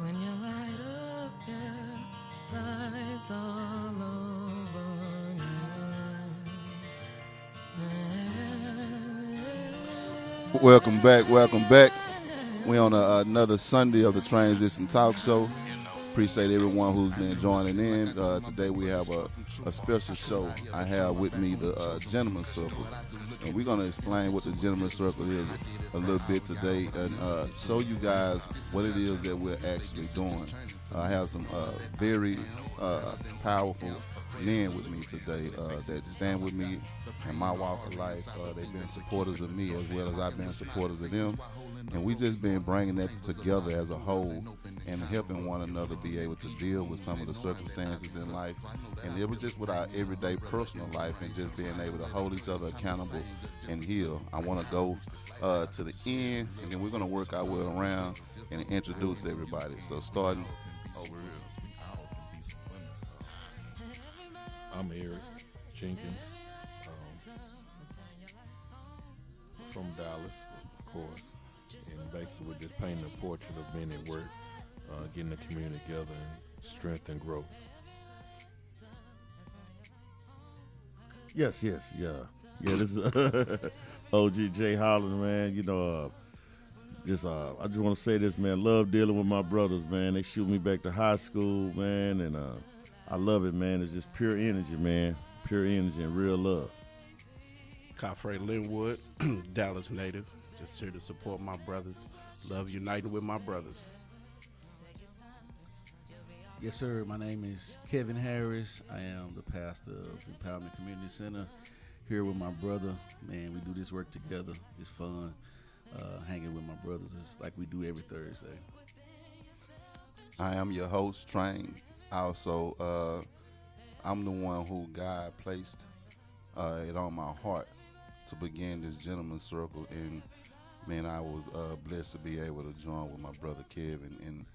When you light up, yeah, lights all over me. Welcome back. Welcome back. We're on another Sunday of the Transition Talk Show. Appreciate everyone who's been joining in. Today we have a special show. I have with me the Gentleman's Circle. And we're going to explain what the Gentleman's Circle is a little bit today and show you guys what it is that we're actually doing. I have some very powerful men with me today that stand with me in my walk of life. They've been supporters of me as well as I've been supporters of them. And we just been bringing that together as a whole and helping one another be able to deal with some of the circumstances in life. And it was just with our everyday personal life and just being able to hold each other accountable and heal. I want to go to the end, and then we're going to work our way around and introduce everybody. So starting over here. I'm Eric Jenkins from Dallas, of course, and basically we're just painting a portrait of men at work, getting the community together and strength and growth. Yes, yeah. This is OG J Holland, man. You know, I just want to say this, man. Love dealing with my brothers, man. They shoot me back to high school, man, and I love it, man. It's just pure energy, man. Pure energy and real love. Coffrey Linwood, Dallas native. Just here to support my brothers. Love uniting with my brothers. Yes, sir. My name is Kevin Harris. I am the pastor of Empowerment Community Center. Here with my brother. Man, we do this work together. It's fun hanging with my brothers. It's like we do every Thursday. I am your host, Train. Also, I'm the one who God placed it on my heart to begin this Gentleman's Circle. And, man, I was blessed to be able to join with my brother Kevin and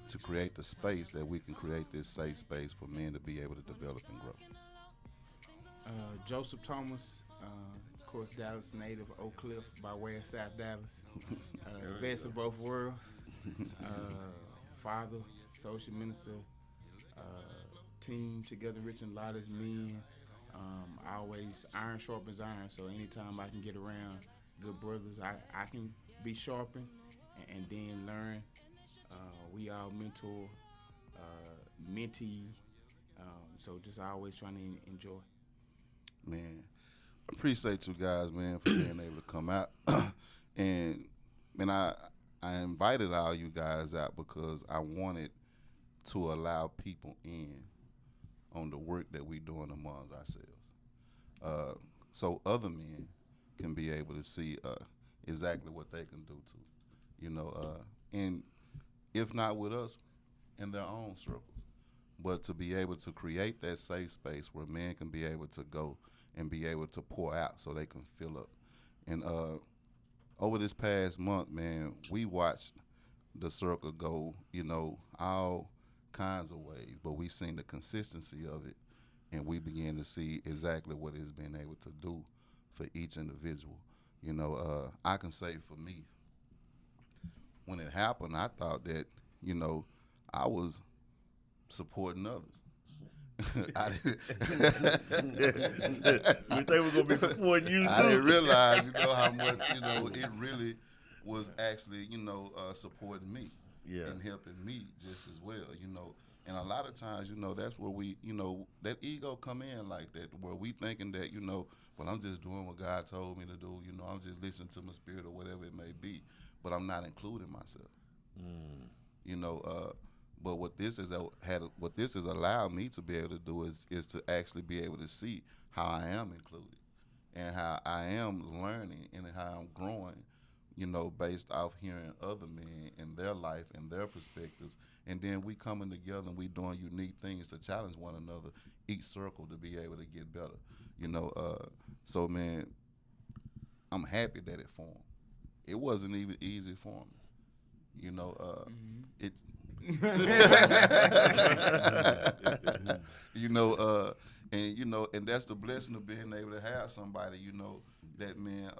to create the space that we can create this safe space for men to be able to develop and grow. Joseph Thomas, of course, Dallas native, Oak Cliff by way of South Dallas. Best of both worlds. Father, social minister, team together, rich and light as men. Always iron sharpens iron, so anytime I can get around good brothers, I can be sharpened and then learn. We all mentor, mentee, so just always trying to enjoy. Man, appreciate you guys, man, for being able to come out. And, man, I invited all you guys out because I wanted to allow people in on the work that we're doing amongst ourselves. So other men can be able to see exactly what they can do too. And if not with us, in their own circles. But to be able to create that safe space where men can be able to go and be able to pour out so they can fill up. And over this past month, man, we watched the circle go, all kinds of ways, but we seen the consistency of it, and we began to see exactly what it's been able to do for each individual. I can say for me, when it happened, I thought that, I was supporting others. I We think we're gonna be supporting you too. I didn't realize, how much, it really was actually, supporting me and helping me just as well, And a lot of times, that's where we, that ego come in like that, where we thinking that, well, I'm just doing what God told me to do, I'm just listening to my spirit or whatever it may be, but I'm not including myself. But what this has allowed me to be able to do is to actually be able to see how I am included and how I am learning and how I'm growing, based off hearing other men and their life and their perspectives. And then we coming together and we doing unique things to challenge one another, each circle to be able to get better. So, man, I'm happy that it formed. It wasn't even easy for me. It's and that's the blessing of being able to have somebody, that man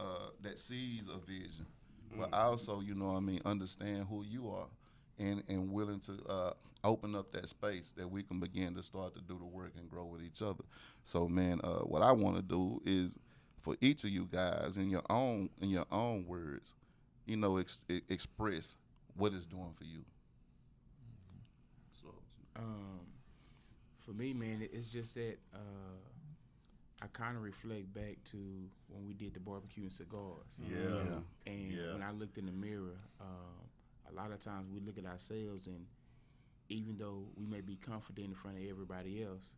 that sees a vision but also, you know what I mean, understand who you are and willing to open up that space that we can begin to start to do the work and grow with each other. So, man, what I want to do is for each of you guys in your own words, you know, express what it's doing for you. So, For me, man, it's just that I kind of reflect back to when we did the barbecue and cigars. Yeah. And Yeah. when I looked in the mirror, a lot of times we look at ourselves, and even though we may be confident in front of everybody else,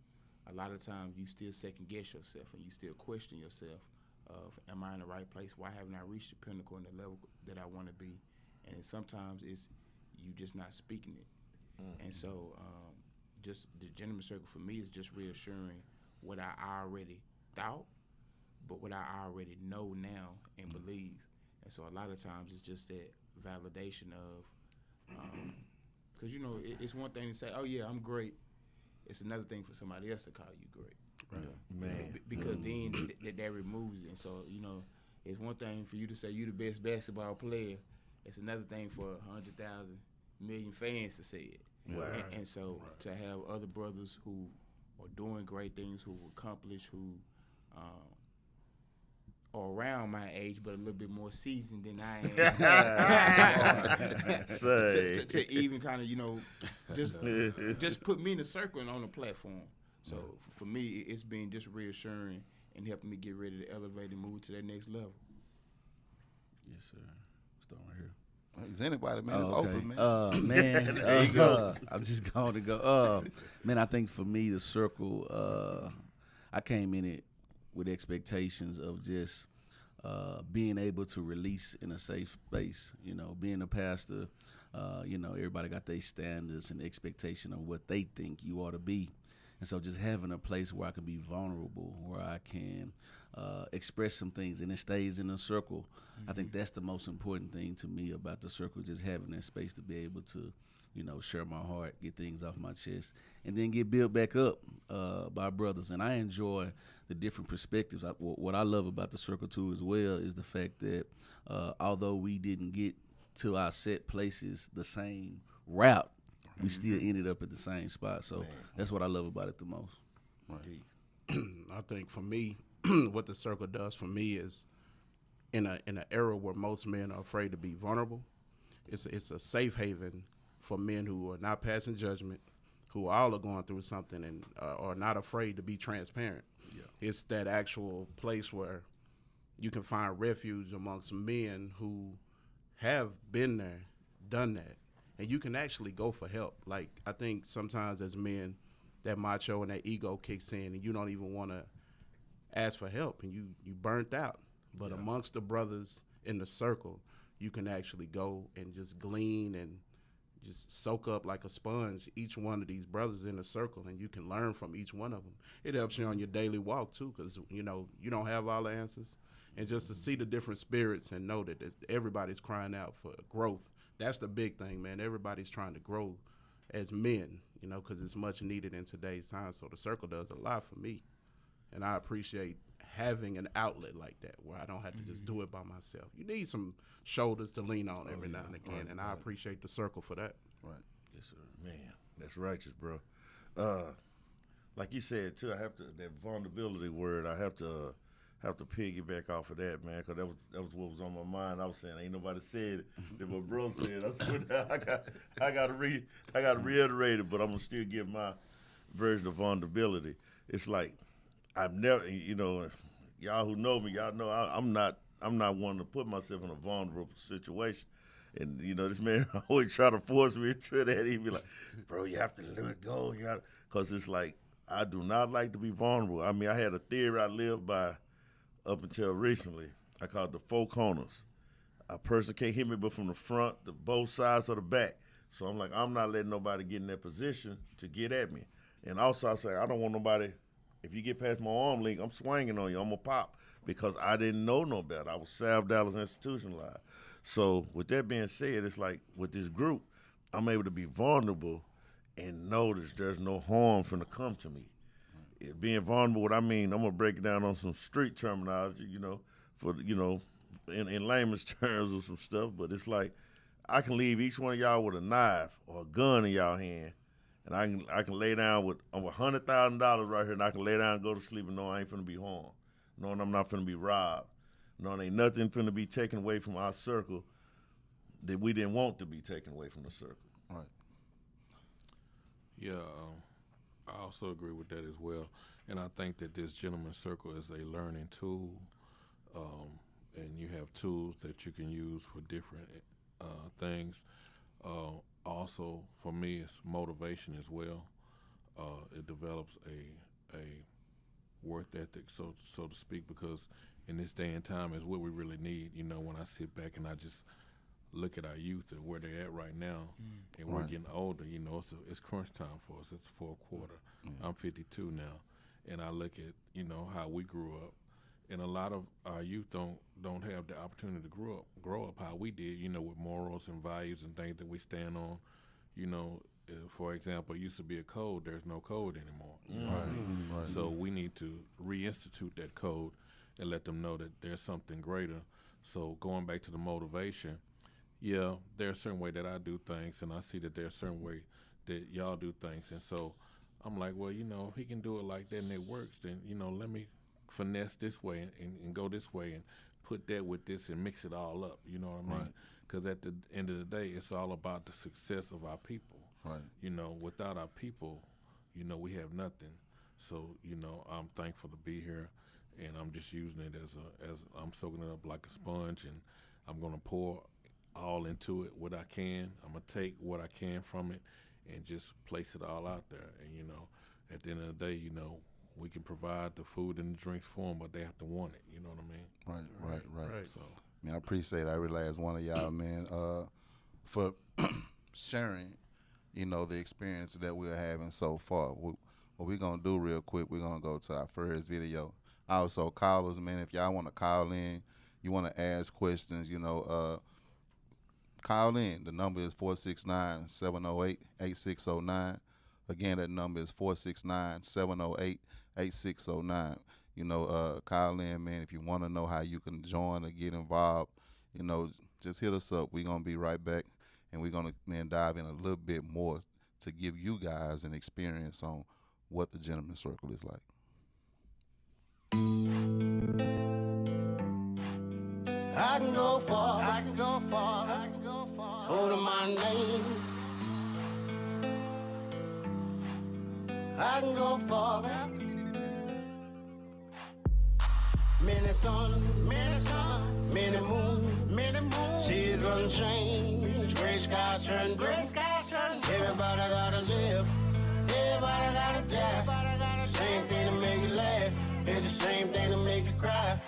a lot of times you still second guess yourself and you still question yourself of, am I in the right place? Why haven't I reached the pinnacle and the level that I want to be? And then sometimes it's you just not speaking it. And so just the gentleman circle for me is just reassuring what I already thought, but what I already know now and believe. And so a lot of times it's just that validation of, because, you know, it's one thing to say, oh, yeah, I'm great. It's another thing for somebody else to call you great. Man. Because then that removes it. And so, you know, it's one thing for you to say you the best basketball player. It's another thing for 100,000 million fans to say it. Wow. And so to have other brothers who are doing great things, who accomplish, who are around my age but a little bit more seasoned than I am, Say. to even kind of, you know, just put me in a circle and on a platform. So for me, it's been just reassuring and helping me get ready to elevate and move to that next level. Yes, sir. Start right here. is anybody, man? It's okay. open, man. Man, There you go. I'm just going to go. Man, I think for me, the circle, I came in it with expectations of just being able to release in a safe space. You know, being a pastor, you know, everybody got their standards and expectation of what they think you ought to be. And so just having a place where I can be vulnerable, where I can express some things, and it stays in a circle. I think that's the most important thing to me about the circle, just having that space to be able to, you know, share my heart, get things off my chest, and then get built back up by brothers. And I enjoy the different perspectives. What I love about the circle, too, as well, is the fact that although we didn't get to our set places the same route, we still ended up at the same spot. So that's what I love about it the most. I think for me, what the circle does for me is in an era where most men are afraid to be vulnerable, it's a safe haven for men who are not passing judgment, who all are going through something and are not afraid to be transparent. Yeah. It's that actual place where you can find refuge amongst men who have been there, done that, and you can actually go for help. Like, I think sometimes as men, that macho and that ego kicks in, and you don't even want to ask for help, and you burnt out. But amongst the brothers in the circle, you can actually go and just glean and just soak up like a sponge each one of these brothers in the circle, and you can learn from each one of them. It helps you on your daily walk too, because you know you don't have all the answers, and just to see the different spirits and know that everybody's crying out for growth. That's the big thing, man. Everybody's trying to grow as men, you know, because it's much needed in today's time. So the circle does a lot for me, and I appreciate having an outlet like that where I don't have to just do it by myself. You need some shoulders to lean on every now and again, and I appreciate the circle for that. Right. Yes, sir. Man, that's righteous, bro. Like you said too, I have to that vulnerability word. I have to piggyback off of that, man, because that was what was on my mind. I was saying, ain't nobody said it that my bro said. I swear, I got to reiterate it, but I'm gonna still give my version of vulnerability. It's like I've never, you know, y'all who know me, y'all know I'm not one to put myself in a vulnerable situation. And, you know, this man always try to force me into that. He'd be like, bro, you have to let it go. Because it's like, I do not like to be vulnerable. I mean, I had a theory I lived by up until recently. I call it the four corners. A person can't hit me but from the front, the both sides, or the back. So I'm like, I'm not letting nobody get in that position to get at me. And also I say, I don't want nobody, if you get past my arm length, I'm swinging on you. I'm going to pop because I didn't know no better. I was South Dallas institutionalized. So with that being said, it's like with this group, I'm able to be vulnerable and notice there's no harm finna come to me. Being vulnerable, what I mean, I'm gonna break it down on some street terminology, you know, for, you know, in layman's terms of some stuff, but it's like I can leave each one of y'all with a knife or a gun in y'all hand, and I can lay down with over $100,000 right here, and I can lay down and go to sleep and know I ain't finna be harmed, knowing I'm not finna be robbed, knowing ain't nothing finna be taken away from our circle that we didn't want to be taken away from the circle. Right. Yeah, I also agree with that as well. And I think that this gentleman's circle is a learning tool, and you have tools that you can use for different things. Also, for me, it's motivation as well. It develops a work ethic, so to speak, because in this day and time is what we really need. You know, when I sit back and I just look at our youth and where they're at right now, and we're Right. getting older. You know, it's crunch time for us. It's 4/4. I'm 52 now, and I look at how we grew up, and a lot of our youth don't have the opportunity to grow up how we did. You know, with morals and values and things that we stand on. You know, for example, it used to be a code. There's no code anymore. You know what I mean? Right. So we need to reinstitute that code and let them know that there's something greater. So going back to the motivation. Yeah, there's a certain way that I do things, and I see that there's a certain way that y'all do things. And so I'm like, well, if he can do it like that and it works, then, let me finesse this way and go this way and put that with this and mix it all up. You know what I mean? Right. Because at the end of the day, it's all about the success of our people. Right. Without our people, we have nothing. So, I'm thankful to be here, and I'm just using it as I'm soaking it up like a sponge, and I'm going to pour all into it what I can. I'm going to take what I can from it and just place it all out there. And, at the end of the day, we can provide the food and the drinks for them, but they have to want it. You know what I mean? Right. So, Man, I appreciate every last one of y'all, man, for sharing, the experience that we're having so far. What we're going to do real quick, we're going to go to our first video. Also, callers, man, if y'all want to call in, you want to ask questions, call in. The number is 469-708-8609. Again, that number is 469-708-8609. Call in, man, if you want to know how you can join or get involved, just hit us up. We're going to be right back, and we're going to, dive in a little bit more to give you guys an experience on what the Gentleman's Circle is like. I can go far, holding my name. I can go farther. Many suns, many moons. She's unchanged. Gray skies turn blue. Everybody gotta live. Everybody gotta die. Same thing to make you laugh. It's the same thing to make you cry.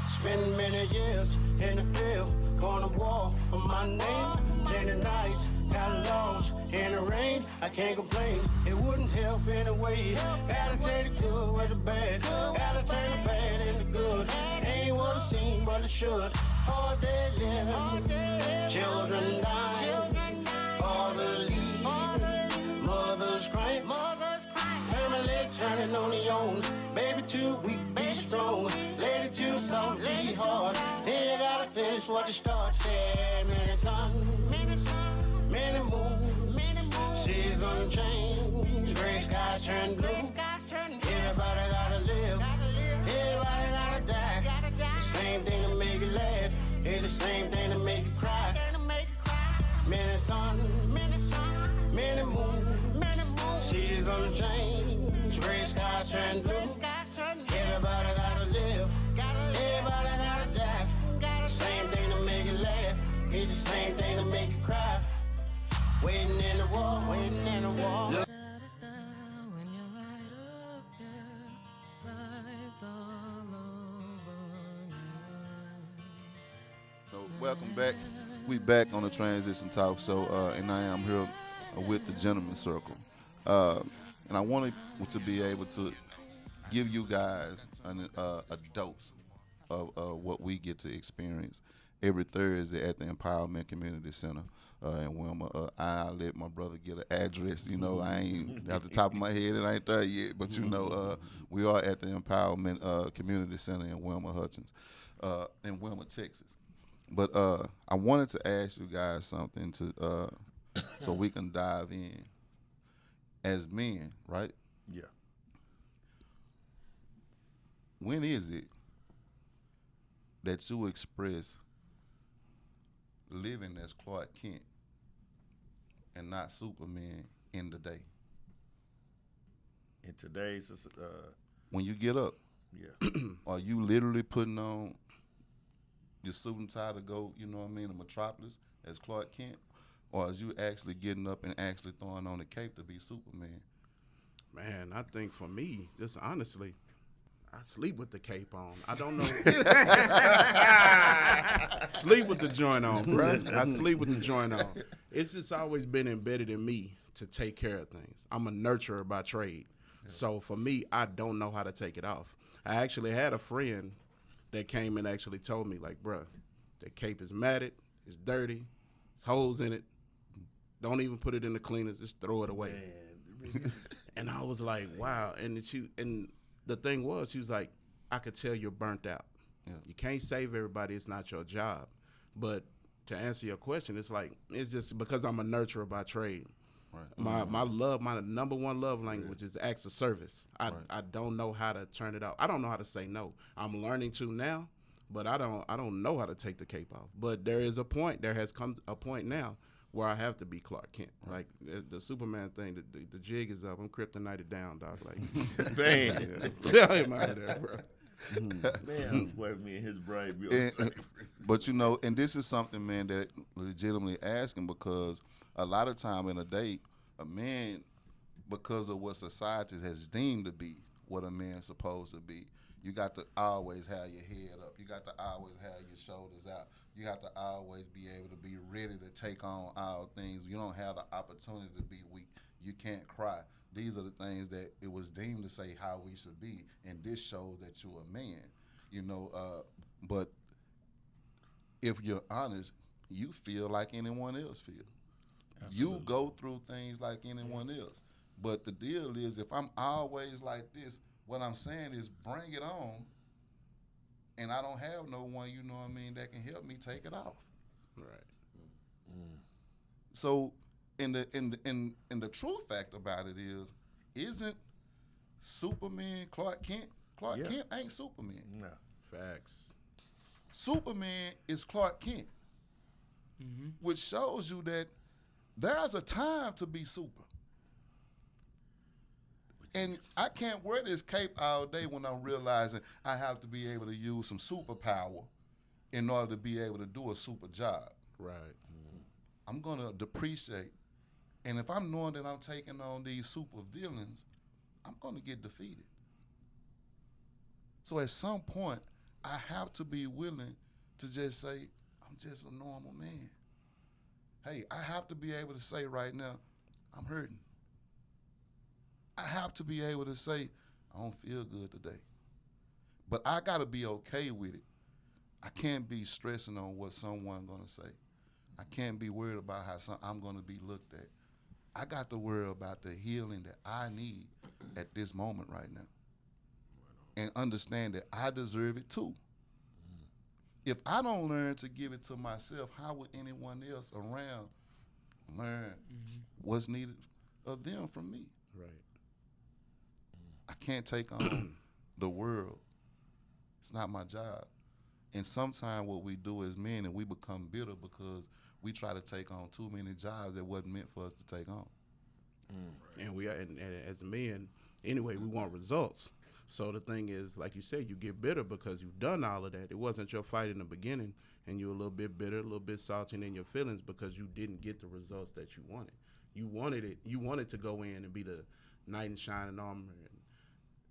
Spent many years in the field, going to war for my name. Many nights got lost in the rain. I can't complain, it wouldn't help anyway. Gotta take the good with the bad. Gotta turn the bad into good. Ain't what it seems, but it should. All day living, children dying, father leaving, mothers crying, family turning on their own. Baby too weak, be strong. Lady too soft, be hard. Then you gotta finish what you start. Said many suns, many moons. She's unchanged. Gray skies turn blue. Everybody gotta live. Everybody gotta die. The same thing to make you laugh. It's the same thing to make you cry. Many suns, many moons. She's unchanged. Gray skies turn blue. Everybody gotta live. Everybody gotta die. The same thing to make you laugh. It's the same thing to make you cry. Waiting in the wall. Look. When you light up, lights all over you. So welcome back. We back on the Transition Talk Show, and I am here with the Gentleman's Circle. And I wanted to be able to give you guys a dose of what we get to experience every Thursday at the Empowerment Community Center in Wilma. I let my brother get an address. You know, I ain't at the top of my head, it ain't there yet. But you know, we are at the Empowerment Community Center in Wilma Hutchins, in Wilma, Texas. But I wanted to ask you guys something to so we can dive in. As men, right? Yeah. When is it that you express living as Clark Kent and not Superman in the day? In today's, When you get up, yeah. are you literally putting on your suit and tie to go, you know what I mean, to Metropolis as Clark Kent? Or is you actually getting up and actually throwing on the cape to be Superman? Man, I think for me, just honestly, I sleep with the cape on. I don't know. Sleep with the joint on, bro. I sleep with the joint on. It's just always been embedded in me to take care of things. I'm a nurturer by trade. Yeah. So for me, I don't know how to take it off. I actually had a friend that came and actually told me, like, bro, the cape is matted, it's dirty, there's holes in it. Don't even put it in the cleaner. Just throw it away. And I was like, wow. And the thing was, she was like, I could tell you're burnt out. Yeah. You can't save everybody. It's not your job. But to answer your question, it's like, it's just because I'm a nurturer by trade. Right. My number one love language is acts of service. I don't know how to turn it off. I don't know how to say no. I'm learning to now, but I don't know how to take the cape off. But there has come a point now where I have to be Clark Kent. Like the Superman thing, the jig is up. I'm kryptonited down, dog. Like, man, tell him out of there, bro. Man, where me and his brain be but you know, and this is something, man, that legitimately asking, because a lot of time in a day, a man, because of what society has deemed to be what a man's supposed to be, you got to always have your head up. You got to always have your shoulders out. You have to always be able to be ready to take on all things. You don't have the opportunity to be weak. You can't cry. These are the things that it was deemed to say how we should be, and this shows that you're a man. You know, but if you're honest, you feel like anyone else feels. Absolutely. You go through things like anyone else. But the deal is, if I'm always like this, what I'm saying is bring it on, and I don't have no one, you know what I mean, that can help me take it off. Right. Mm. So, and the true fact about it is, isn't Superman Clark Kent? Clark Kent ain't Superman. No. Facts. Superman is Clark Kent, which shows you that there's a time to be super. And I can't wear this cape all day when I'm realizing I have to be able to use some superpower in order to be able to do a super job. Right. I'm going to depreciate. And if I'm knowing that I'm taking on these super villains, I'm going to get defeated. So at some point, I have to be willing to just say, I'm just a normal man. Hey, I have to be able to say right now, I'm hurting. I have to be able to say, I don't feel good today. But I got to be okay with it. I can't be stressing on what someone's going to say. I can't be worried about how I'm going to be looked at. I got to worry about the healing that I need at this moment right now. And understand that I deserve it too. If I don't learn to give it to myself, how would anyone else around learn what's needed of them from me? Right. I can't take on the world. It's not my job. And sometimes what we do as men, and we become bitter because we try to take on too many jobs that wasn't meant for us to take on. And we are, and as men, anyway, we want results. So the thing is, like you said, you get bitter because you've done all of that. It wasn't your fight in the beginning, and you're a little bit bitter, a little bit salty in your feelings because you didn't get the results that you wanted. You wanted it. You wanted to go in and be the knight in shining armor and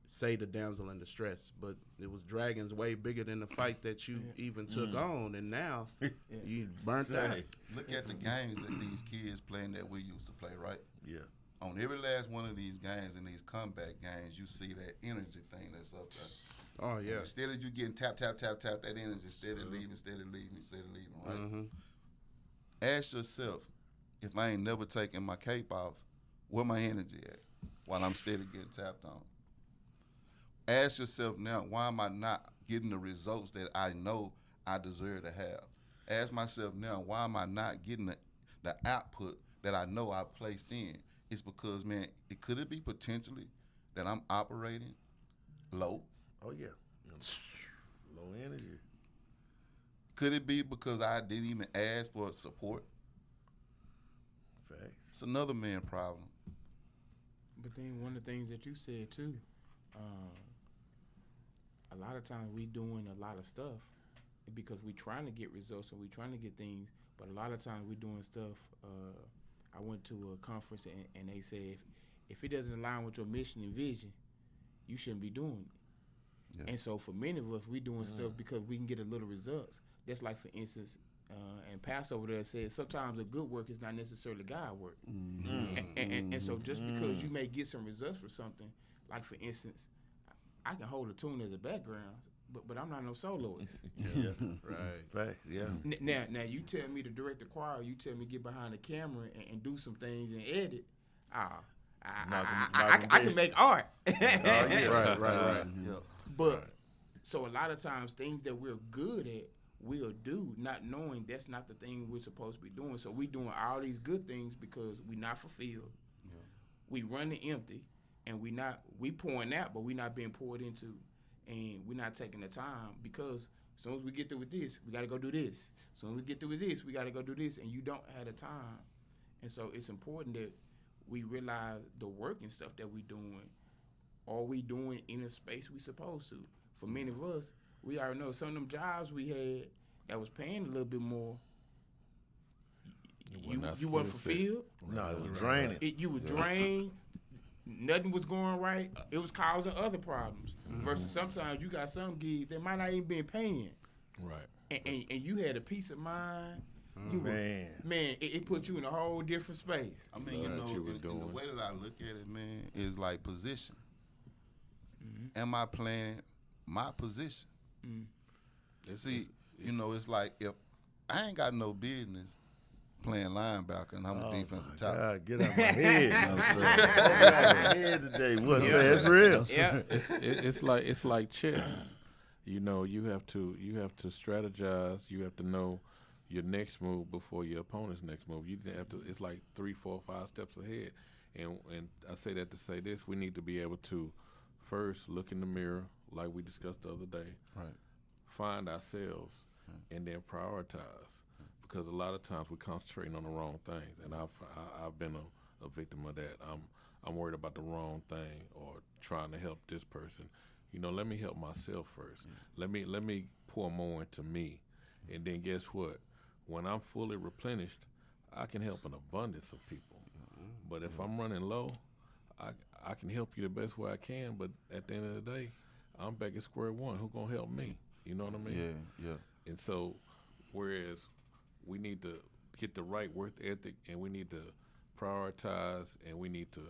say the damsel in distress, but it was dragons way bigger than the fight that you even took on, and now you burnt out. Look at the games that these kids playing that we used to play, right? Yeah. On every last one of these games and these comeback games, you see that energy thing that's up there. Oh yeah. And steady as you getting tap, that energy, steady leaving, right? Mm-hmm. Ask yourself, if I ain't never taken my cape off, where my energy at while I'm steady getting tapped on? Ask yourself now, why am I not getting the results that I know I deserve to have? Ask myself now, why am I not getting the output that I know I placed in? It's because, man, could it be potentially that I'm operating low? Oh yeah. Low energy. Could it be because I didn't even ask for support? Facts. It's another man problem. But then one of the things that you said too, a lot of times we doing a lot of stuff because we trying to get results and we trying to get things. But a lot of times we doing stuff. I went to a conference and they said if it doesn't align with your mission and vision, you shouldn't be doing it. Yeah. And so for many of us, we doing stuff because we can get a little results. That's like, for instance, and Pastor over there said sometimes a good work is not necessarily God work. And so just because you may get some results for something, like for instance, I can hold a tune as a background, but I'm not no soloist. Yeah. Right. Facts. Yeah. Now you tell me to direct the choir, you tell me to get behind the camera and do some things and edit. I can make art. Right. Yeah. But so a lot of times things that we're good at, we'll do, not knowing that's not the thing we're supposed to be doing. So we doing all these good things because we not fulfilled. Yeah. We running empty, and we pouring out, but we not being poured into, and we're not taking the time because as soon as we get through with this, we got to go do this. As soon as we get through with this, we got to go do this, and you don't have the time. And so it's important that we realize the work and stuff that we doing. Are we doing in a space we supposed to? For many of us, we already know some of them jobs we had that was paying a little bit more. You weren't fulfilled. No, it was draining. You were drained. Nothing was going right. It was causing other problems. Versus sometimes you got some gigs that might not even been paying. Right. And you had a peace of mind. It put you in a whole different space. I mean, you know, in the way that I look at it, man, is like position. Am I playing my position? See, you know, it's like if I ain't got no business playing linebacker and I'm a defensive tackle. God, get out my head. Get out my head today. What's that? That's real. Yeah. It's like chess. You know, you have to strategize. You have to know your next move before your opponent's next move. You have to. It's like 3, 4, 5 steps ahead. And I say that to say this: we need to be able to first look in the mirror, like we discussed the other day. Right. Find ourselves, and then prioritize. Because a lot of times we're concentrating on the wrong things, and I've been a victim of that. I'm worried about the wrong thing or trying to help this person. You know, let me help myself first. Let me pour more into me, and then guess what? When I'm fully replenished, I can help an abundance of people. But if I'm running low, I can help you the best way I can. But at the end of the day, I'm back at square one. Who gonna help me? You know what I mean? Yeah. And so, whereas we need to get the right work ethic, and we need to prioritize, and we need to,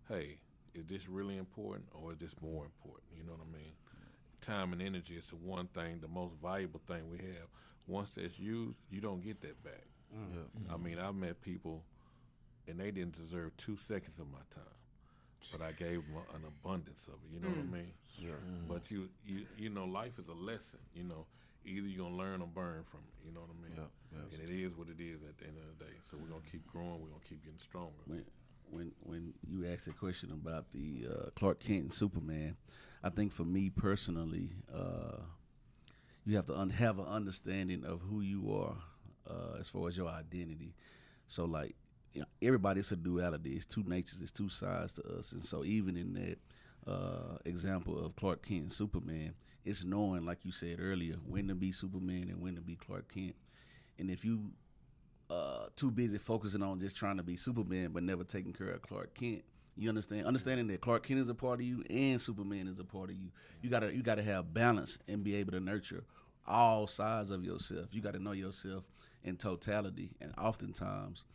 hey, is this really important or is this more important? You know what I mean? Time and energy is the one thing, the most valuable thing we have. Once that's used, you don't get that back. I mean, I've met people, and they didn't deserve 2 seconds of my time, but I gave them an abundance of it. You know what I mean? Yeah. But you know, life is a lesson. You know, either you're gonna learn or burn from it. You know what I mean? Yeah. And it is what it is at the end of the day. So we're gonna keep growing. We're gonna keep getting stronger. When you asked a question about the Clark Kent and Superman, I think for me personally, you have to have an understanding of who you are as far as your identity. So like, you know, everybody's a duality. It's two natures. It's two sides to us. And so even in that example of Clark Kent and Superman, it's knowing, like you said earlier, when to be Superman and when to be Clark Kent. And if you too busy focusing on just trying to be Superman but never taking care of Clark Kent, you understanding that Clark Kent is a part of you and Superman is a part of you. You gotta have balance and be able to nurture all sides of yourself. You gotta know yourself in totality. And oftentimes,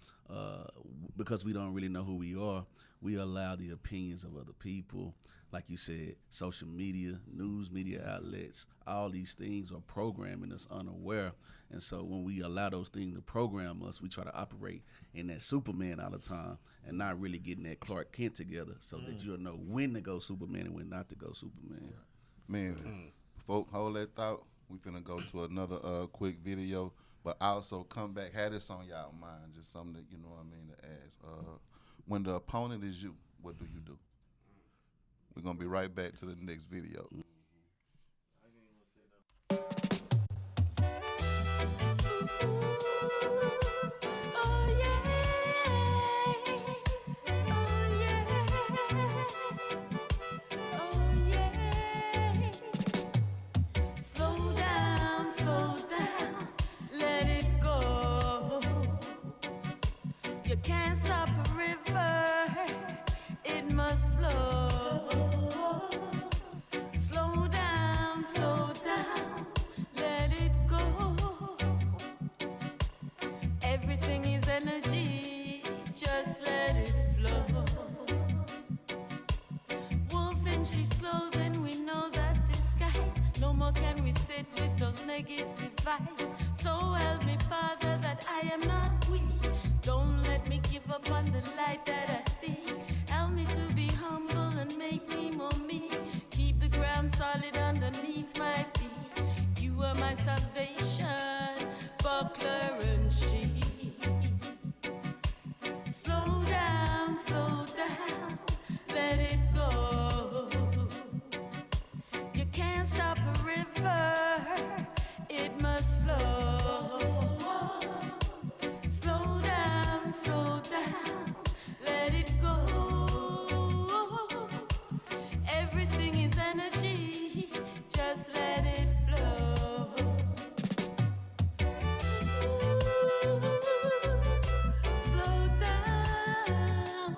because we don't really know who we are, we allow the opinions of other people, like you said, social media, news media outlets, all these things are programming us unaware. And so when we allow those things to program us, we try to operate in that Superman all the time and not really getting that Clark Kent together so that you'll know when to go Superman and when not to go Superman. Man, folk, hold that thought. We finna go to another quick video, but also come back, have this on y'all mind, just something that, you know what I mean, to ask. When the opponent is you, what do you do? We're gonna be right back to the next video. You can't stop a river, it must flow. Slow down, let it go. Everything is energy, just let it flow. Wolf in sheep's clothing, we know that disguise. No more can we sit with those negative vibes. So help me, Father, that I am not weak. Don't let me give up on the light that I see. Help me to be humble and make me more me. Keep the ground solid underneath my feet. You are my salvation, buckler and sheep. Slow down, let it go. You can't stop a river, it must flow. Slow down, let it go. Everything is energy, just let it flow. Slow down,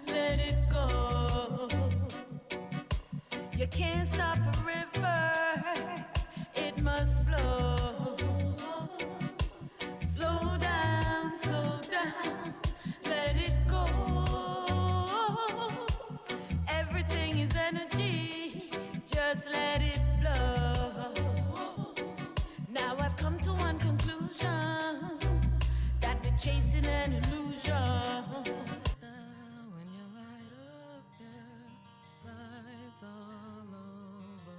let it go. You can't stop a river, it must flow. Slow down, let it go. Everything is energy, just let it flow. Now I've come to one conclusion, that we're chasing an illusion. When you light up, yeah, lights all over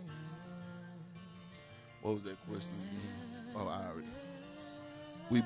you. What was that question again? Oh, I already. We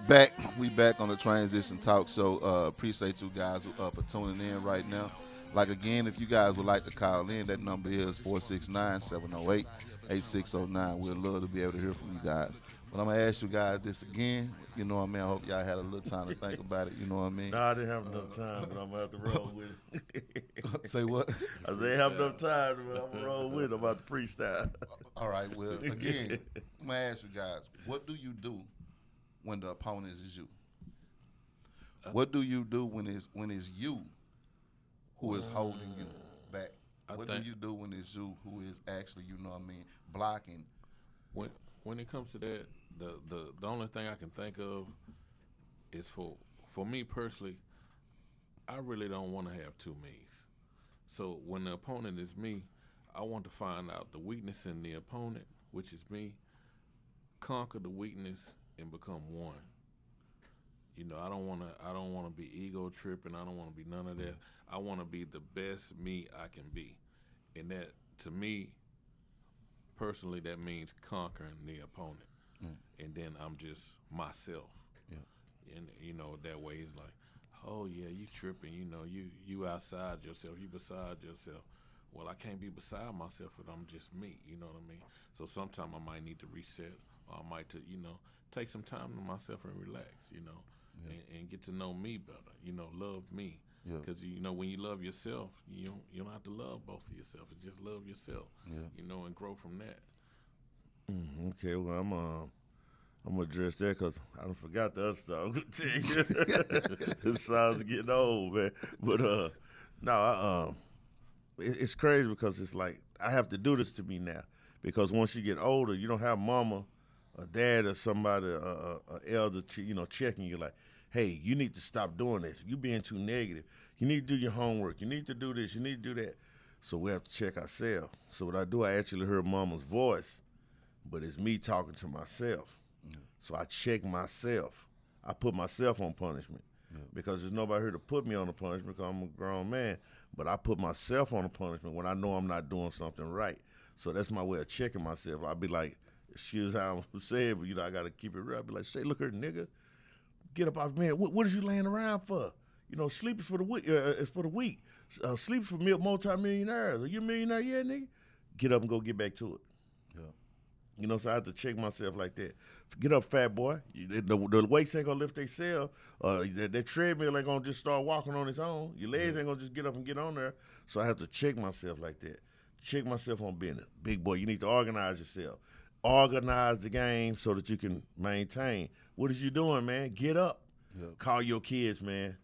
back on the Transition Talk Show. Appreciate you guys for tuning in right now. Like again, if you guys would like to call in, that number is 469-708-8609. We'd love to be able to hear from you guys. But I'm gonna ask you guys this again. You know what I mean? I hope y'all had a little time to think about it. You know what I mean? No, I didn't have enough time, but I'm gonna have to roll with it. Say what? I said, have enough time, but I'm gonna roll with it. I'm about to freestyle. All right. Well, again, I'm gonna ask you guys, what do you do when the opponent is you? What do you do when it's you who is holding you back? What do you do when it's you who is actually, you know what I mean, blocking? When it comes to that, the only thing I can think of is for me personally, I really don't want to have two me's. So when the opponent is me, I want to find out the weakness in the opponent, which is me, conquer the weakness and become one. You know, I don't want to be ego tripping. I don't want to be none of that. I want to be the best me I can be. And that, to me, personally, that means conquering the opponent. And then I'm just myself. Yeah. And, you know, that way he's like, oh, yeah, you tripping. You know, you outside yourself. You beside yourself. Well, I can't be beside myself if I'm just me. You know what I mean? So sometimes I might need to reset, or I might, you know, take some time to myself and relax, you know. Yeah. And get to know me better, you know, love me. Because, you know, when you love yourself, you don't have to love both of yourself. It's just love yourself, you know, and grow from that. Okay, well, I'm gonna address that because I don't forgot the other stuff. I'm gonna tell you, this sounds getting old, man. But no, it's crazy because it's like I have to do this to me now because once you get older, you don't have mama, or dad, or somebody, elder, checking you like, hey, you need to stop doing this. You being too negative. You need to do your homework. You need to do this. You need to do that. So we have to check ourselves. So what I do, I actually hear mama's voice, but it's me talking to myself. So I check myself. I put myself on punishment because there's nobody here to put me on a punishment because I'm a grown man. But I put myself on a punishment when I know I'm not doing something right. So that's my way of checking myself. I'll be like, excuse how I'm saying, but I got to keep it real. I'll be like, say, look here, nigga, get up off, man. What is you laying around for? Sleep is for the weak. It's for the weak. Sleep is for multi-millionaires. Are you a millionaire yet, nigga? Get up and go get back to it. So I have to check myself like that. Get up, fat boy. The weights ain't gonna lift themselves. That treadmill ain't gonna just start walking on its own. Your legs ain't gonna just get up and get on there. So I have to check myself like that. Check myself on business. Big boy, you need to organize yourself. Organize the game so that you can maintain. What is you doing, man? Get up. Call your kids, man.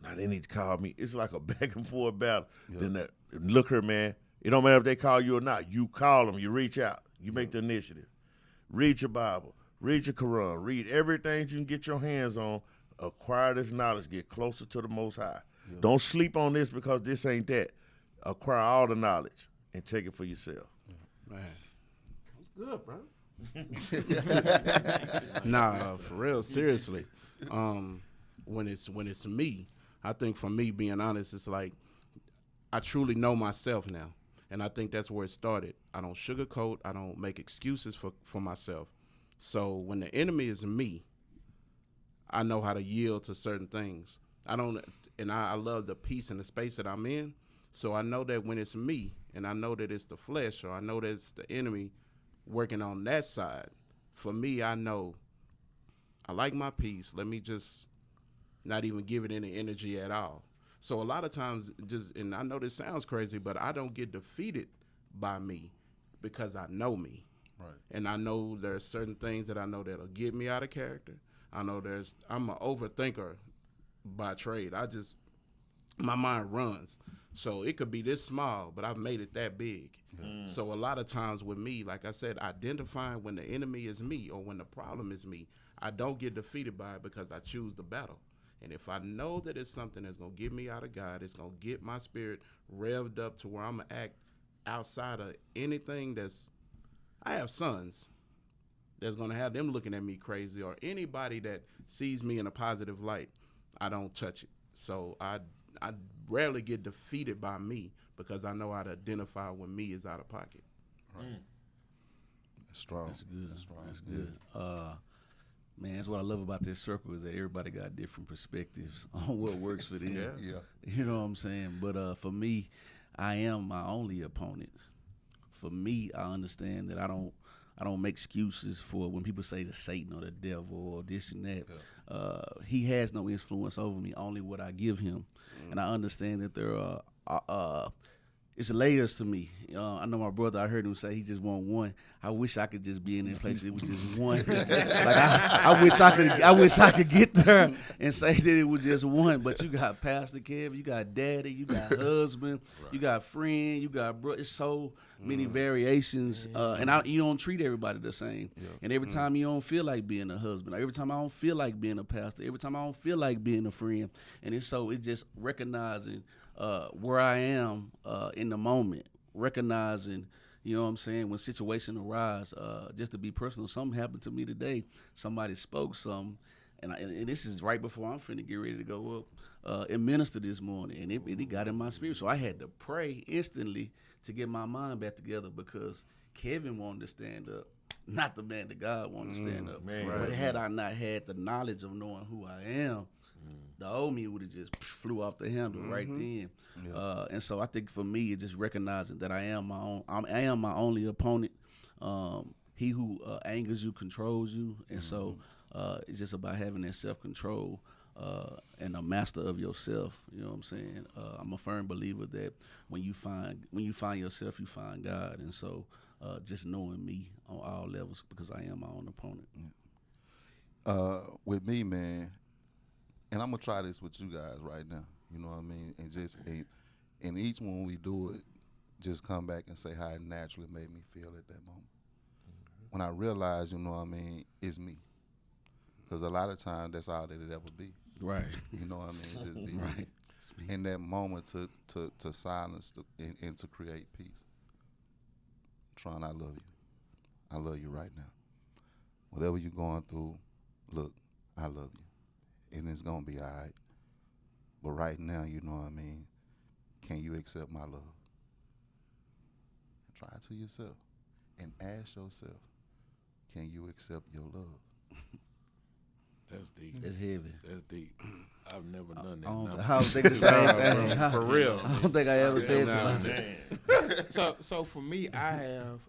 Now they need to call me. It's like a back and forth battle. Then look here, man. It don't matter if they call you or not. You call them. You reach out. You make the initiative. Read your Bible. Read your Quran. Read everything you can get your hands on. Acquire this knowledge. Get closer to the Most High. Don't sleep on this because this ain't that. Acquire all the knowledge and take it for yourself. Man, that's good, bro. Nah, for real, seriously. When it's me, I think for me, being honest, it's like I truly know myself now. And I think that's where it started. I don't sugarcoat. I don't make excuses for myself. So when the enemy is me, I know how to yield to certain things. I love the peace and the space that I'm in. So I know that when it's me and I know that it's the flesh or I know that it's the enemy working on that side, for me, I know I like my peace. Let me just not even give it any energy at all. So a lot of times, and I know this sounds crazy, but I don't get defeated by me because I know me. Right. And I know there's certain things that I know that'll get me out of character. I know I'm an overthinker by trade. My mind runs. So it could be this small, but I've made it that big. So a lot of times with me, like I said, identifying when the enemy is me or when the problem is me, I don't get defeated by it because I choose the battle. And if I know that it's something that's going to get me out of God, it's going to get my spirit revved up to where I'm going to act outside of anything I have sons that's going to have them looking at me crazy or anybody that sees me in a positive light, I don't touch it. So I rarely get defeated by me because I know how to identify when me is out of pocket. Right. That's strong. That's good. That's strong. That's good. Man, that's what I love about this circle is that everybody got different perspectives on what works for them. Yeah. You know what I'm saying? But for me, I am my only opponent. For me, I understand that I don't make excuses for when people say the Satan or the devil or this and that. Yeah. He has no influence over me, only what I give him. And I understand that there are it's layers to me. I know my brother, I heard him say he just want one. I wish I could just be in that place. It was just one. Like I wish I could get there and say that it was just one. But you got Pastor Kev, you got daddy, you got husband, you got friend, you got bro. It's so many variations. And you don't treat everybody the same. Yeah. And every time you don't feel like being a husband, or every time I don't feel like being a pastor, every time I don't feel like being a friend. And it's just recognizing where I am in the moment, recognizing, you know what I'm saying, when situations arise, just to be personal, something happened to me today. Somebody spoke something, and this is right before I'm finna get ready to go up and minister this morning, and it got in my spirit. So I had to pray instantly to get my mind back together because Kevin wanted to stand up, not the man that God wanted to stand up. Man, but had I not had the knowledge of knowing who I am, the old me would have just flew off the handle right then. Yeah. And so I think for me, it's just recognizing that I am my only opponent. He who angers you controls you. And so it's just about having that self-control and a master of yourself. You know what I'm saying? I'm a firm believer that when you find yourself, you find God. And so just knowing me on all levels because I am my own opponent. With me, man, and I'm gonna try this with you guys right now. You know what I mean? And just and each one we do it, just come back and say how it naturally made me feel at that moment. When I realized, you know what I mean, it's me. Because a lot of times that's all that it ever be. Right. You know what I mean? It's just be Right. me. In that moment to silence and to create peace. Tron, I love you. I love you right now. Whatever you're going through, look, I love you. And it's going to be all right. But right now, you know what I mean, can you accept my love? Try it to yourself. And ask yourself, can you accept your love? That's deep. It's heavy. That's deep. I've never done that. I Now- don't think the same thing. For real. I don't think I ever said something. So for me, I have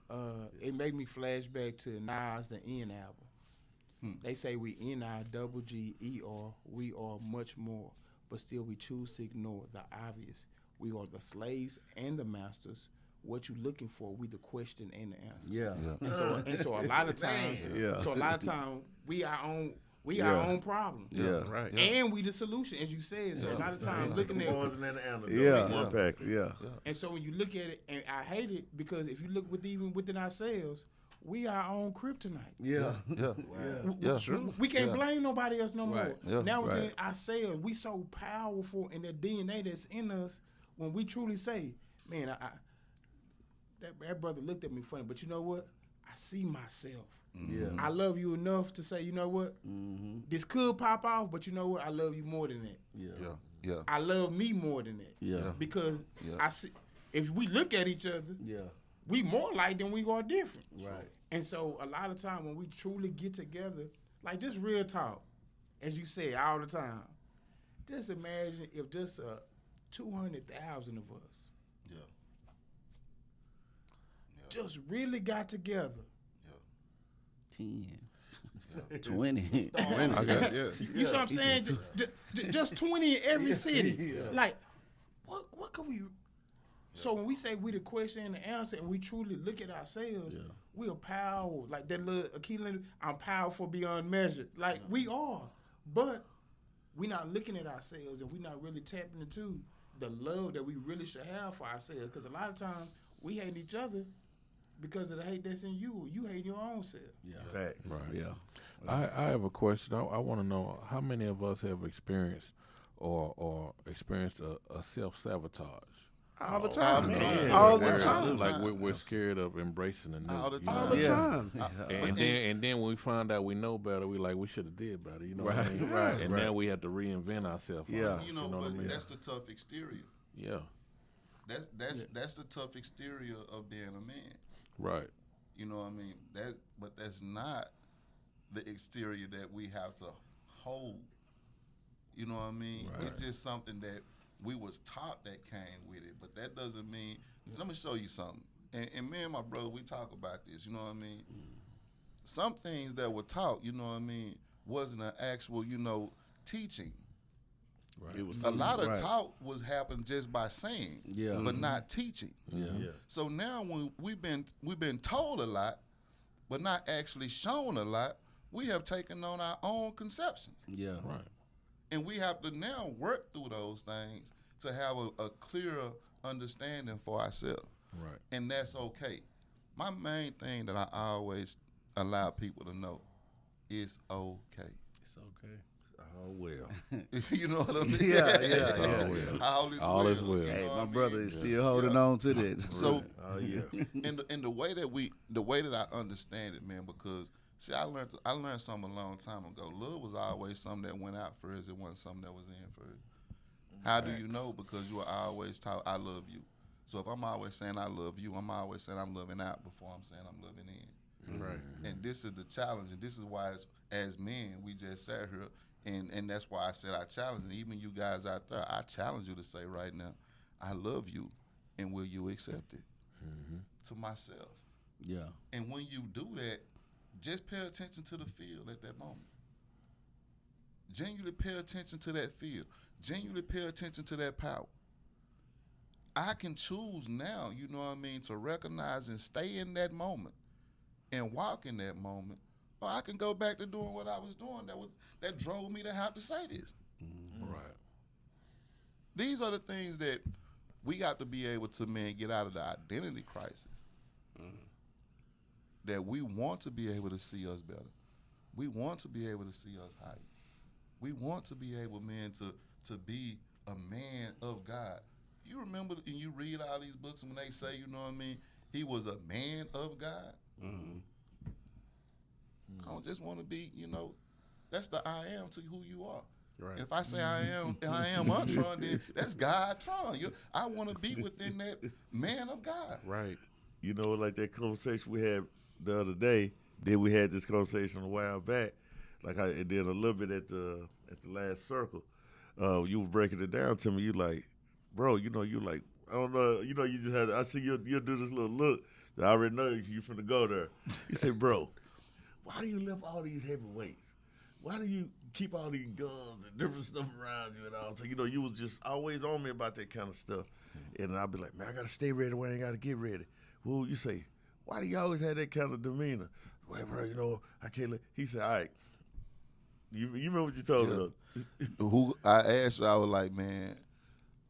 it made me flash back to Nas the N album. They say we NIGGER, we are much more, but still we choose to ignore the obvious. We are the slaves and the masters. What you looking for? We the question and the answer. Yeah. And so a lot of times, we our own problem. Yeah. Right. And we the solution, as you said. So a lot of times looking at One pack. Yeah. and so when you look at it, and I hate it because if you look within ourselves, we our own kryptonite. Yeah. Yeah. Yeah. Sure. We can't blame nobody else no more. Right. Yeah. Now within Right. ourselves, we so powerful in that DNA that's in us when we truly say, man, that brother looked at me funny, but you know what? I see myself. Yeah. I love you enough to say, you know what? This could pop off, but you know what? I love you more than that. Yeah. Yeah. Yeah. I love me more than that. Yeah. Because Yeah. I see, if we look at each other, Yeah. we more like than we are different. Right. And so a lot of time when we truly get together, like just real talk, as you say all the time, just imagine if just 200,000 of us Yeah. just really got together. 10. 20. I got You see what I'm saying? Just 20 in every city. Like, what could we? So when we say we the question and the answer, and we truly look at ourselves, we are powerful. Like that little Achilles, I'm powerful beyond measure. Like we are, but we not looking at ourselves, and we not really tapping into the love that we really should have for ourselves. Because a lot of times we hate each other because of the hate that's in you. You hate your own self. Yeah. Fact. Right. Yeah. I have a question. I want to know how many of us have experienced or experienced a self-sabotage. All the time. Man. All the Where, time. Like we're scared of embracing the new. All the you know time. All what the I mean? time. And then when we find out we know better, we like we should have did better. You know what I mean? Right. And now we have to reinvent ourselves. Yeah. You know, what I but mean? that's the tough exterior. Yeah. That's the tough exterior of being a man. Right. You know what I mean? But that's not the exterior that we have to hold. You know what I mean? Right. It's just something that we was taught that came with it. But that doesn't mean. Let me show you something. And me and my brother, we talk about this. You know what I mean? Some things that were taught, you know what I mean, wasn't an actual, teaching. Right. It was A lot of Right. talk was happening just by saying, Yeah. but not teaching. Yeah. So now when we've been told a lot, but not actually shown a lot, we have taken on our own conceptions, Yeah. Right. and we have to now work through those things to have a clearer understanding for ourselves, Right. and that's okay. My main thing that I always allow people to know is okay. It's okay. Oh well. You know what I mean? Yeah. All is well. Hey, You know what my I brother mean? is still holding on to that. So Oh yeah. in the way that I understand it, man, because see, I learned something a long time ago. Love was always something that went out first. It wasn't something that was in first. How do you know? Because you were always taught, I love you. So if I'm always saying I love you, I'm always saying I'm loving out before I'm saying I'm loving in. Right. And this is the challenge, and this is why as men, we just sat here, and that's why I said I challenge, and even you guys out there, I challenge you to say right now, I love you, and will you accept it? To myself. Yeah. And when you do that, just pay attention to the feel at that moment. Genuinely pay attention to that feel. Genuinely pay attention to that power. I can choose now, you know what I mean, to recognize and stay in that moment and walk in that moment, or I can go back to doing what I was doing that drove me to have to say this. Right. These are the things that we got to be able to, man, get out of the identity crisis. That we want to be able to see us better. We want to be able to see us higher. We want to be able, man, to be a man of God. You remember, and you read all these books, and when they say, you know what I mean, he was a man of God. I don't just want to be, you know, that's the I am to who you are. Right. If I say I am Tron, then that's God Tron. I want to be within that man of God. Right. You know, like that conversation we had the other day. Then we had this conversation a while back. Like I did a little bit at the last circle. You were breaking it down to me. You like, bro, you know, you like, I don't know, you know, you just had. I see you'll do this little look. That I already know you finna go there. You say, bro, why do you lift all these heavy weights? Why do you keep all these guns and different stuff around you and all? So, you know, you was just always on me about that kind of stuff. And I'll be like, man, I gotta stay ready when I ain't gotta get ready. Well, you say, why do you always have that kind of demeanor? Well, bro, you know, I can't let. He said, all right. You remember what you told me though? Who I asked you, I was like, man,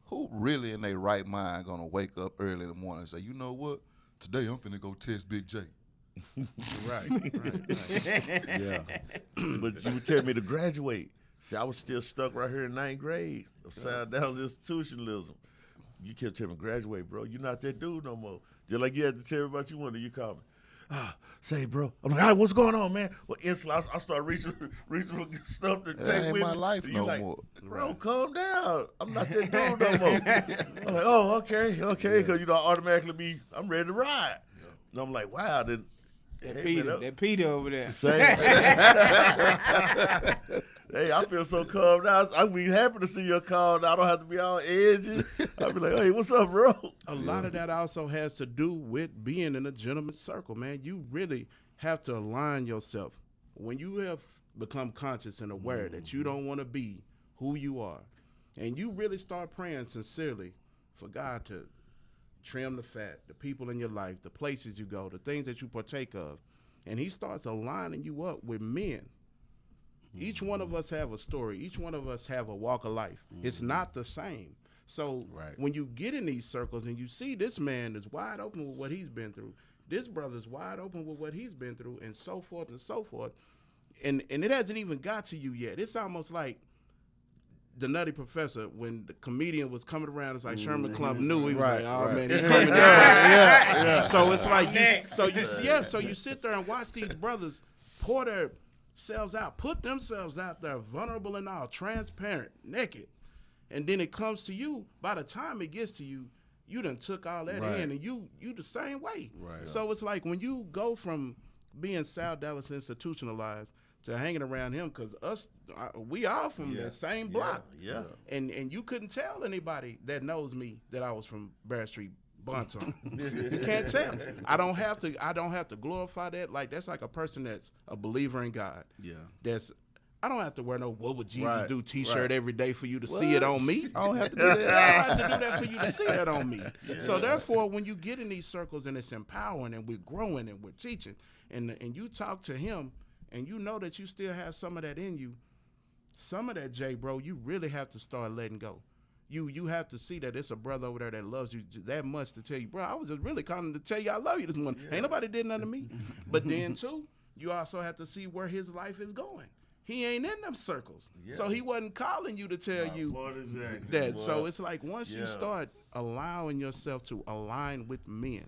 who really in their right mind gonna wake up early in the morning and say, you know what? Today I'm finna go test Big J. Right. Yeah. But you would tell me to graduate. See, I was still stuck right here in 9th grade of South Dallas institutionalism. You kept telling me, graduate, bro. You're not that dude no more. Just like you had to tell everybody you wanted, you called me. Say, bro. I'm like, all right, what's going on, man? Well, instantly, I start reaching for stuff to That take ain't with my me. life You no like, more. bro, calm down. I'm not that dude no more. I'm like, oh, okay, because, you know, I automatically I'm ready to ride. And I'm like, wow, then. That Peter over there. Same. Hey, I feel so calm now. I'd be happy to see your call now. I don't have to be all edgy. I'd be like, hey, what's up, bro? A lot of that also has to do with being in a gentleman's circle, man. You really have to align yourself. When you have become conscious and aware that you don't want to be who you are, and you really start praying sincerely for God to trim the fat, the people in your life, the places you go, the things that you partake of, and he starts aligning you up with men. Each one of us have a story. Each one of us have a walk of life. It's not the same. So when you get in these circles and you see this man is wide open with what he's been through, this brother's wide open with what he's been through, and so forth and so forth, and it hasn't even got to you yet. It's almost like the Nutty Professor, when the comedian was coming around, it's like Sherman Klump knew he was like, oh man, he's coming down. So it's like so you sit there and watch these brothers pour themselves out, put themselves out there, vulnerable and all, transparent, naked, and then it comes to you. By the time it gets to you, you done took all that in, and you the same way. Right. So it's like when you go from being South Dallas institutionalized to hanging around him, because we all from the same block. Yeah. And you couldn't tell anybody that knows me that I was from Barrett Street, Bonton. You can't tell. I don't have to glorify that. Like, that's like a person that's a believer in God. Yeah. I don't have to wear no "What Would Jesus Do" T-shirt every day for you to see it on me. I don't have to do that. I don't have to do that for you to see that on me. Yeah. So therefore, when you get in these circles and it's empowering and we're growing and we're teaching, and you talk to him, and you know that you still have some of that in you, some of that, Jay, bro, you really have to start letting go. You have to see that it's a brother over there that loves you that much to tell you, bro, I was just really calling to tell you I love you this morning. Ain't nobody did nothing to me. But then, too, you also have to see where his life is going. He ain't in them circles. Yeah. So he wasn't calling you to tell you that. So it's like once you start allowing yourself to align with men,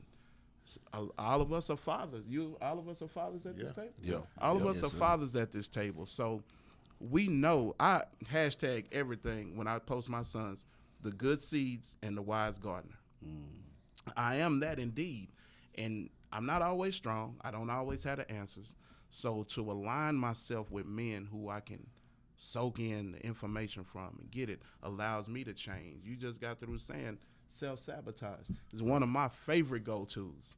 all of us are fathers. All of us are fathers at this table? Yeah. All of us are fathers at this table. So we know, I hashtag everything when I post my sons, the good seeds and the wise gardener. I am that indeed. And I'm not always strong. I don't always have the answers. So to align myself with men who I can soak in the information from and get it allows me to change. You just got through saying self-sabotage is one of my favorite go-tos.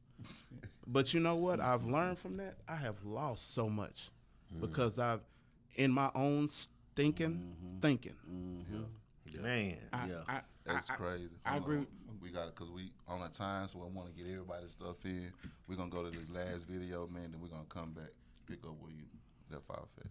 But you know what? I've learned from that. I have lost so much because I've, in my own thinking, Man. Yeah. That's crazy. I Hold agree. on. We got it because we on a time, so I want to get everybody's stuff in. We're gonna go to this last video, man. Then we're gonna come back, pick up where you left off at.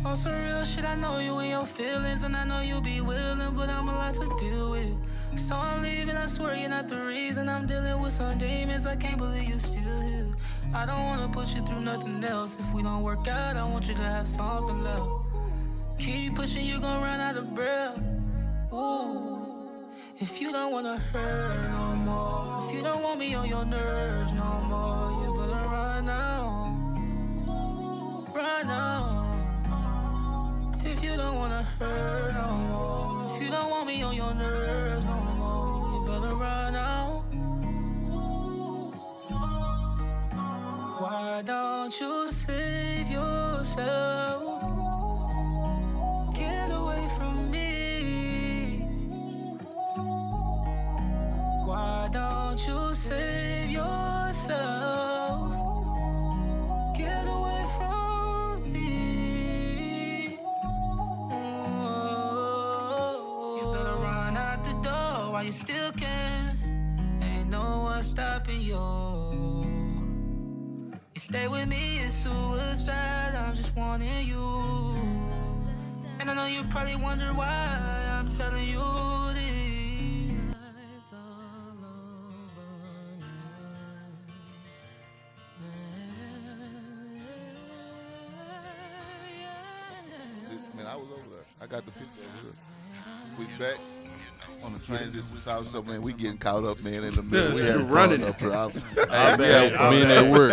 On some real shit, I know you and your feelings, and I know you be willing, but I'm a lot to deal with. So I'm leaving, I swear you're not the reason. I'm dealing with some demons, I can't believe you're still here. I don't wanna put you through nothing else. If we don't work out, I want you to have something left. Keep pushing, you gon' run out of breath. Ooh. If you don't wanna hurt no more, if you don't want me on your nerves no more, you better run now. Run now. If you don't wanna hurt no more, if you don't want me on your nerves no more, you better run out. Why don't you save yourself? Get away from me. Why don't you save yourself? Get away from me. You better run out the door while you still can. Ain't no one stopping you. You stay with me, it's suicide. I'm just wanting you. And I know you probably wonder why I'm telling you this. Lights all over me. Man, I was over there. I got the picture over here. We back on the transition talk, so man, we getting caught up, man, in the middle. We having running up here. Being at work.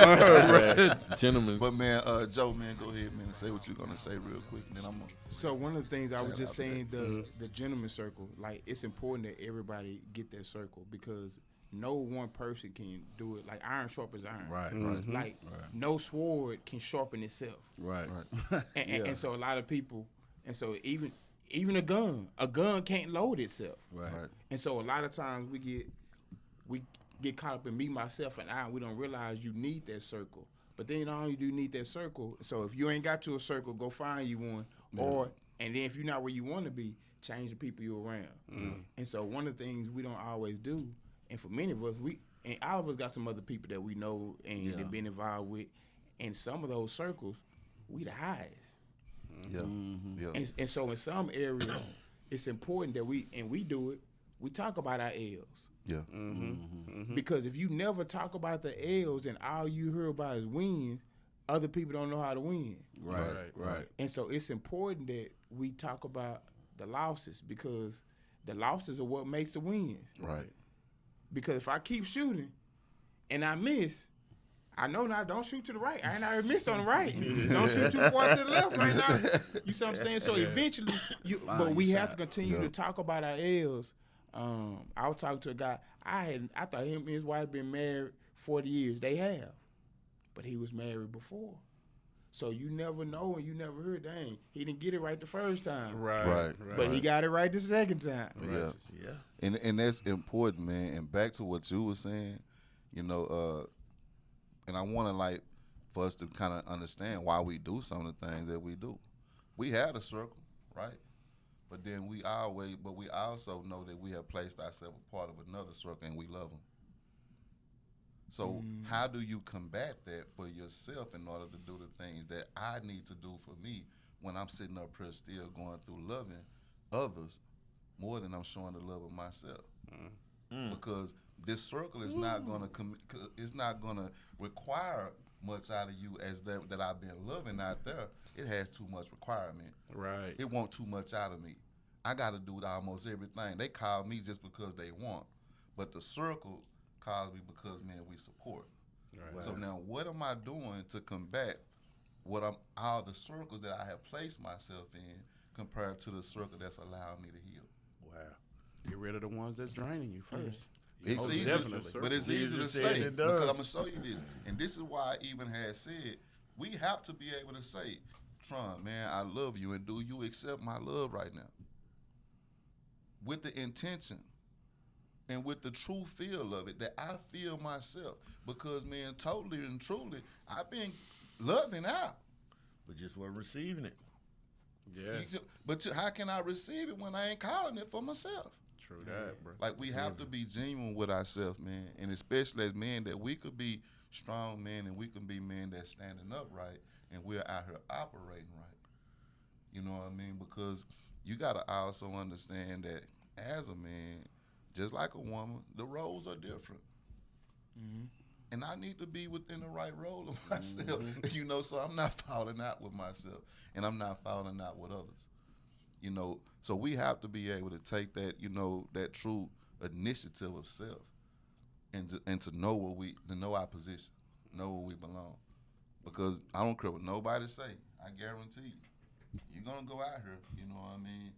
Gentlemen. But man, Joe, man, go ahead, man, and say what you're gonna say real quick, and then I'm gonna. So one of the things I was Tell just after saying, that. the gentleman circle, like it's important that everybody get that circle because no one person can do it. Like iron sharpens iron. Right. Like no sword can sharpen itself. Right. And so a lot of people, and so even a gun can't load itself. Right. And so a lot of times we get caught up in me, myself, and I. We don't realize you need that circle. But then not only do you need that circle, so if you ain't got you a circle, go find you one. And then if you're not where you want to be, change the people you're around. And so one of the things we don't always do, and for many of us, and all of us got some other people that we know and have been involved with, and some of those circles, we the highest. Yeah. Yeah. And so in some areas, it's important that we do it, we talk about our L's. Yeah. Because if you never talk about the L's and all you hear about is wins, other people don't know how to win. Right. And so it's important that we talk about the losses because the losses are what makes the wins. Right. Because if I keep shooting and I miss, I know now don't shoot to the right. I ain't already missed on the right. Don't shoot too far to the left right now. You see what I'm saying? So eventually, but we have to continue to talk about our L's. I was talking to a guy. I thought him and his wife been married 40 years. They have, but he was married before. So you never know and you never heard. Dang, he didn't get it right the first time. Right. But he got it right the second time. Yeah. And that's important, man. And back to what you were saying, you know, and I want to like for us to kind of understand why we do some of the things that we do. We had a circle, right? But then we also know that we have placed ourselves a part of another circle and we love them. So how do you combat that for yourself in order to do the things that I need to do for me when I'm sitting up here still going through loving others more than I'm showing the love of myself? Because this circle is not gonna it's not gonna require much out of you as that I've been loving out there. It has too much requirement. Right. It want too much out of me. I got to do almost everything. They call me just because they want, but the circle calls me because, man, we support. Right. So now, what am I doing to combat all the circles that I have placed myself in compared to the circle that's allowing me to heal? Wow. Get rid of the ones that's draining you first. It's Most easy, definitely. but it's Easier easy to said say than done. because I'm gonna show you this, and this is why I even had said we have to be able to say, Tron, man, I love you, and do you accept my love right now? With the intention and with the true feel of it that I feel myself, because man, totally and truly, I've been loving out. But just wasn't receiving it. Yeah, But how can I receive it when I ain't calling it for myself? true that, bro. Like we have to be genuine with ourselves, man, and especially as men, that we could be strong men and we can be men that's standing up right, and we're out here operating right. You know what I mean? Because you gotta also understand that as a man, just like a woman, the roles are different. And I need to be within the right role of myself, you know, so I'm not falling out with myself and I'm not falling out with others. You know, so we have to be able to take that, you know, that true initiative of self and to know to know our position, know where we belong. Because I don't care what nobody say, I guarantee you, you're gonna go out here, you know what I mean?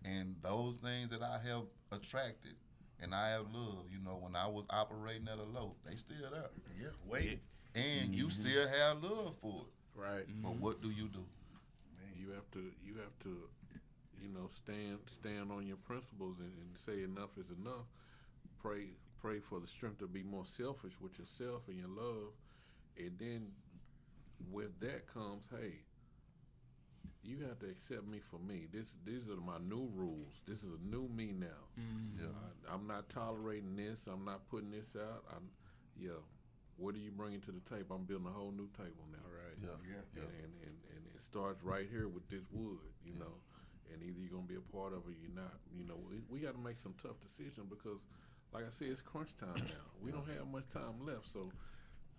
And those things that I have attracted and I have loved, you know, when I was operating at a low, they still there. Yeah, wait. And you still have love for it. Right. But what do you do? You have to, you know, stand on your principles and say enough is enough. Pray for the strength to be more selfish with yourself and your love, and then with that comes, hey, you have to accept me for me. These are my new rules. This is a new me now. Yeah. I'm not tolerating this. I'm not putting this out. What are you bringing to the table? I'm building a whole new table now. Right. Yeah. And it starts right here with this wood, you know. And either you're gonna be a part of it or you're not. You know, we got to make some tough decisions because, like I said, it's crunch time now. We don't have much time left, so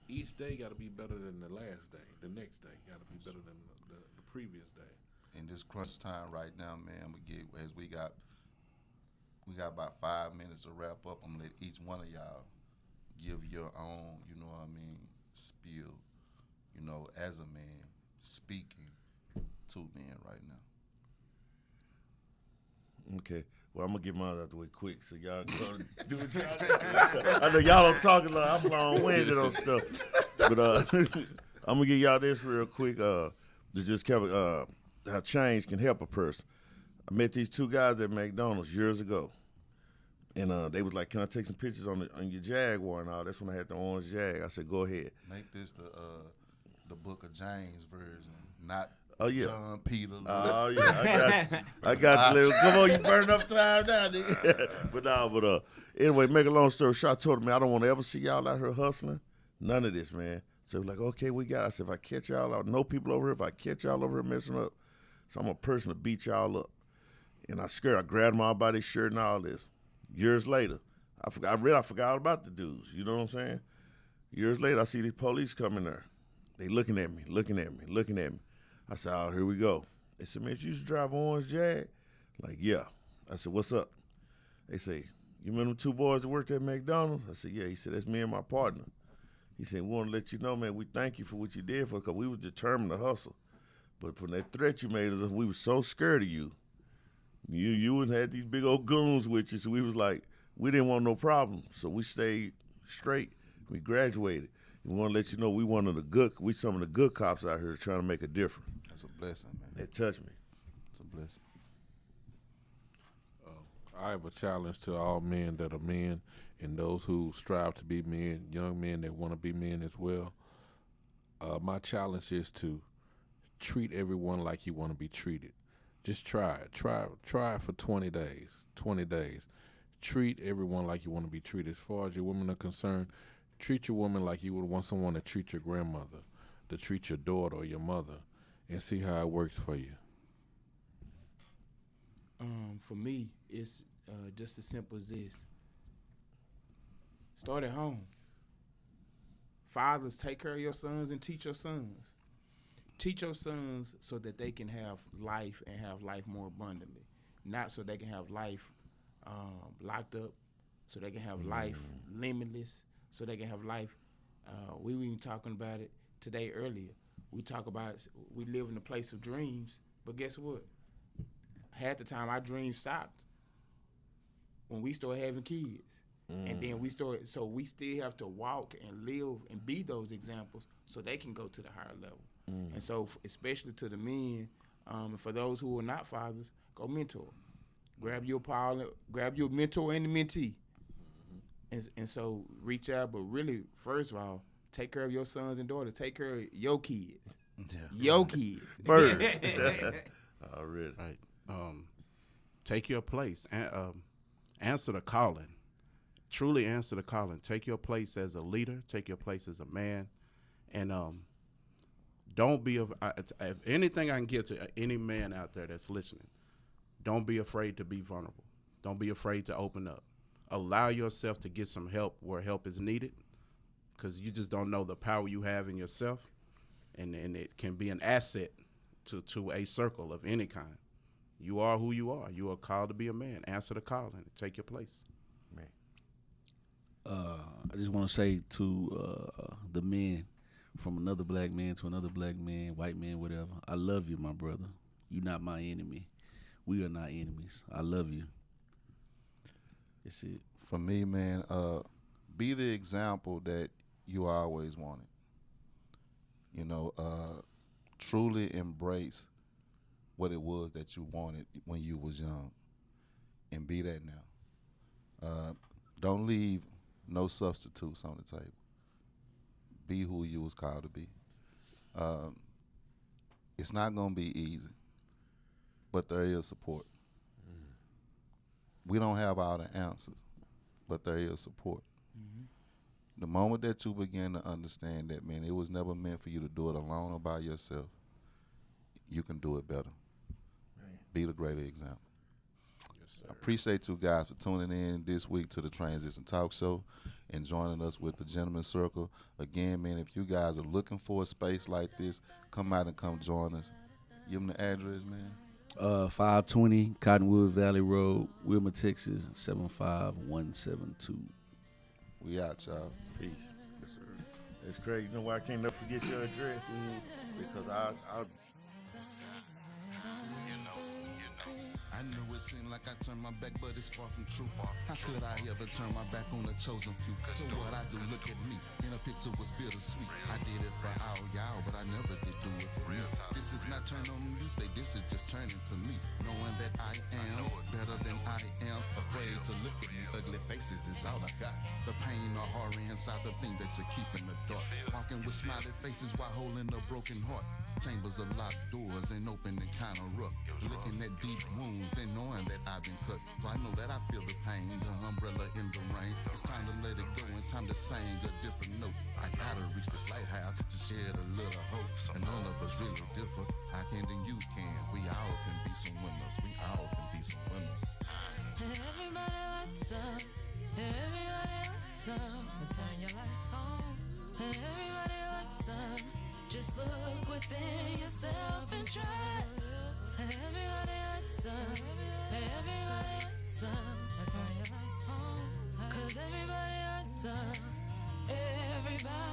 each day got to be better than the last day. The next day got to be better than the previous day. In this crunch time right now, man, we got about 5 minutes to wrap up. I'm gonna let each one of y'all give your own, you know what I mean, spiel, you know, as a man speaking to men right now. Okay. Well, I'm gonna get mine out the way quick, so y'all can do what y'all do. I know y'all don't talk a lot. I'm long-winded on stuff, but I'm gonna give y'all this real quick. To just cover how change can help a person. I met these two guys at McDonald's years ago, and they was like, "Can I take some pictures on your Jaguar?" And all. That's when I had the orange Jag. I said, "Go ahead." Make this the Book of James version, not Oh yeah. John Peter. Oh yeah, I got you. Come on, you burning up time now, nigga. but anyway, make a long story short, I told him, man, I don't want to ever see y'all out here hustling. None of this, man. So like, okay, we got. I said, if I catch y'all, I know people over here. If I catch y'all over here messing up, so I'm a person to beat y'all up. And I grabbed him all by his shirt and all this. Years later, I forgot about the dudes. You know what I'm saying? Years later, I see these police coming there. They looking at me. I said, oh, here we go. They said, man, you used to drive an orange Jag? Like, yeah. I said, what's up? They say, you remember the two boys that worked at McDonald's? I said, yeah. He said, that's me and my partner. He said, we want to let you know, man, we thank you for what you did for us, because we was determined to hustle. But from that threat you made us, we were so scared of you. You had these big old goons with you, so we was like, we didn't want no problem. So we stayed straight. We graduated. We want to let you know we some of the good cops out here trying to make a difference. That's a blessing, man. They touched me. It's a blessing. I have a challenge to all men that are men and those who strive to be men, young men that want to be men as well. My challenge is to treat everyone like you want to be treated. Just try it. Try it for 20 days. 20 days. Treat everyone like you want to be treated. As far as your women are concerned, treat your woman like you would want someone to treat your grandmother, to treat your daughter or your mother, and see how it works for you. For me, it's just as simple as this. Start at home. Fathers, take care of your sons and teach your sons. Teach your sons so that they can have life and have life more abundantly, not so they can have life locked up, so they can have life limitless, so they can have life. We were even talking about it today earlier. We talk about we live in a place of dreams, but guess what? Half the time our dreams stopped when we started having kids. And then we still have to walk and live and be those examples so they can go to the higher level. And so, especially to the men, for those who are not fathers, go mentor. Grab your mentor and the mentee. And so reach out, but really, first of all, take care of your sons and daughters. Take care of your kids. Your kids. First. Already. Right. Take your place. Answer the calling. Truly answer the calling. Take your place as a leader. Take your place as a man. And don't be if anything I can give to any man out there that's listening, don't be afraid to be vulnerable. Don't be afraid to open up. Allow yourself to get some help where help is needed, because you just don't know the power you have in yourself, and it can be an asset to a circle of any kind. You are who you are. You are called to be a man. Answer the call and take your place. Man. I just want to say to the men, from another black man to another black man, white man, whatever, I love you, my brother. You're not my enemy. We are not enemies. I love you. That's it. For me, man, be the example that you always wanted. You know, truly embrace what it was that you wanted when you was young, and be that now. Don't leave no substitutes on the table. Be who you was called to be. It's not gonna be easy, but there is support. We don't have all the answers, but there is support. The moment that you begin to understand that, man, it was never meant for you to do it alone or by yourself, you can do it better. Be the greater example. Yes, I appreciate you guys for tuning in this week to the Transition Talk Show and joining us with the Gentleman's Circle. Again, man, if you guys are looking for a space like this, come out and come join us. Give them the address, man. 520 Cottonwood Valley Road, Wilmer, Texas, 75172. We out, y'all. Peace. Yes, sir. That's crazy. You know why I can't never forget your address? Because I'll I know it seemed like I turned my back, but it's far from true. How could I ever turn my back on the chosen few? So what I do, look at me. In a picture was bittersweet. I did it for all y'all, but I never did do it for me. This is not turn on you, say this is just turning to me. Knowing that I am better than I am. Afraid to look at me, ugly faces is all I got. The pain or horror inside the thing that you keep in the dark. Walking with smiley faces while holding a broken heart. Chambers of locked doors and open and kinda rough. Looking at deep wounds and knowing that I've been cut. So I know that I feel the pain, the umbrella in the rain. It's time to let it go and time to sing a different note. I gotta reach this lighthouse to shed a little hope. And none of us really differ. I can and you can. We all can be some winners. We all can be some winners. Everybody lights up. Everybody lights up. And turn your light on. Everybody lights up. Just look within yourself and trust. Everybody lights up. Everybody lights up. Now turn your light on. 'Cause everybody lights up. Everybody.